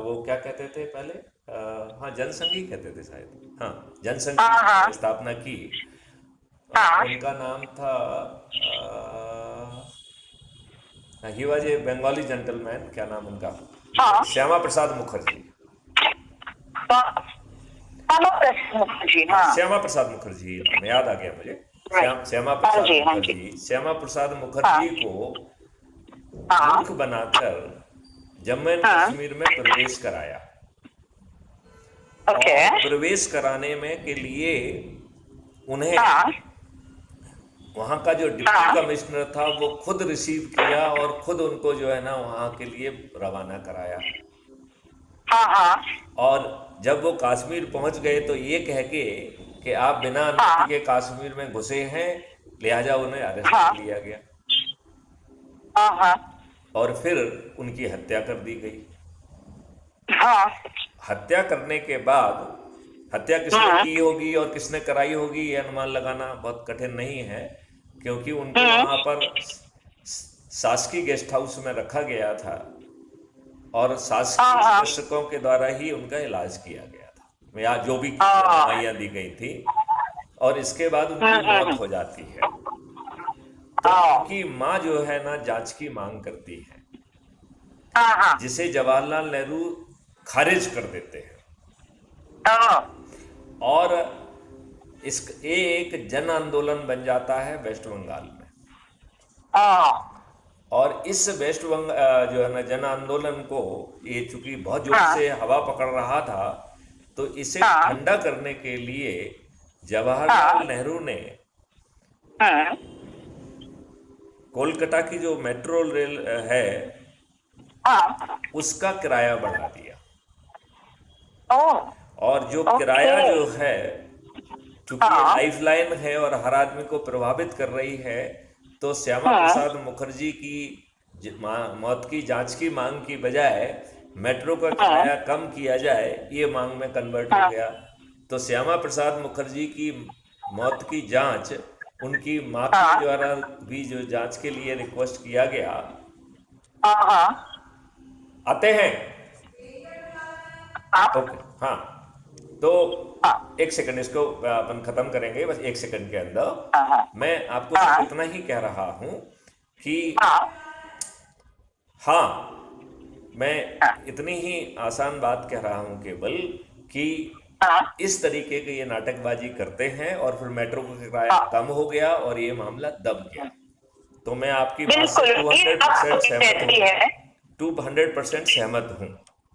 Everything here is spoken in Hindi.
वो क्या कहते थे पहले, हाँ जनसंघ ही कहते थे शायद, हाँ जनसंघ हाँ हाँ की स्थापना की। हाँ उनका नाम था, he was a Bengali gentleman, क्या नाम उनका, हाँ श्यामा प्रसाद मुखर्जी। हाँ मुखर्जी, हाँ हाँ। श्यामा प्रसाद मुखर्जी नाम याद आ गया मुझे। राइट। श्यामा हाँ प्रसाद जी, हाँ जी। मुखर्जी, श्यामा प्रसाद मुखर्जी हाँ को हाँ मूर्ख बनाकर जम्मू एंड हाँ। कश्मीर में प्रवेश कराया। ओके। और प्रवेश कराने में के लिए उन्हें हाँ वहाँ का जो डिप्टी हाँ कमिश्नर था वो खुद रिसीव किया और खुद उनको जो है ना वहाँ के लिए रवाना कराया। हाँ हाँ और जब वो कश्मीर पहुँच गए तो ये कह के कि आप बिना अनुमति हाँ के कश्मीर में घुसे हैं, लिहाजा उन्हें अरेस्ट हाँ कर लिया गया हाँ हाँ और फिर उनकी हत्या कर दी गई। हाँ। हत्या करने के बाद, हत्या किसने हम्म की होगी और किसने कराई होगी ये अनुमान लगाना बहुत कठिन नहीं है, क्योंकि उनको हम्म। वहाँ पर शासकीय गेस्ट हाउस में रखा गया था और हाँ शासकीय हाँ चिकित्सकों के द्वारा ही उनका इलाज किया गया था, या जो भी हाँ। दवाइयाँ दी गई थी। और इसके बाद उनकी मौत हम्म। हो जाती है। तो हाँ उनकी माँ जो है ना जांच की मांग करती है, हाँ हाँ जिसे जवाहरलाल नेहरू खारिज कर देते हैं। हाँ और इस ये एक जन आंदोलन बन जाता है वेस्ट बंगाल में। हाँ और इस वेस्ट जो है ना जन आंदोलन को, ये चूंकि बहुत जोर हाँ से हवा पकड़ रहा था, तो इसे हाँ ठंडा करने के लिए हाँ। जवाहरलाल नेहरू ने हम्म। कोलकाता की जो मेट्रो रेल है हाँ। उसका किराया बढ़ा दिया। ओ। और जो ओके। किराया जो है, चूंकि ये हाँ। लाइफलाइन है और हर आदमी को प्रभावित कर रही है, तो श्यामा हम्म। प्रसाद मुखर्जी की मौत की जांच की मांग की बजाय मेट्रो का हम्म। किराया कम किया जाए, ये मांग में कन्वर्ट हो हाँ गया। तो श्यामा प्रसाद मुखर्जी की मौत की जांच उनकी माँ के हाँ द्वारा भी जो जांच के लिए रिक्वेस्ट किया गया। हाँ हाँ आते हैं। हाँ ओके, हाँ। तो हाँ एक सेकंड, इसको अपन खत्म करेंगे बस एक सेकंड के अंदर। हाँ हाँ मैं आपको सिर्फ हाँ इतना ही कह रहा हूं कि हाँ हाँ, मैं हाँ इतनी ही आसान बात कह रहा हूं केवल कि हाँ इस तरीके के ये नाटकबाजी करते हैं और फिर मेट्रो का किराया हाँ। कम हो गया और ये मामला दब गया। तो मैं आपकी बात से बिल्कुल, ये बात 200% आपकी सहमत हूँ, कहती है। 200% सहमत हूँ।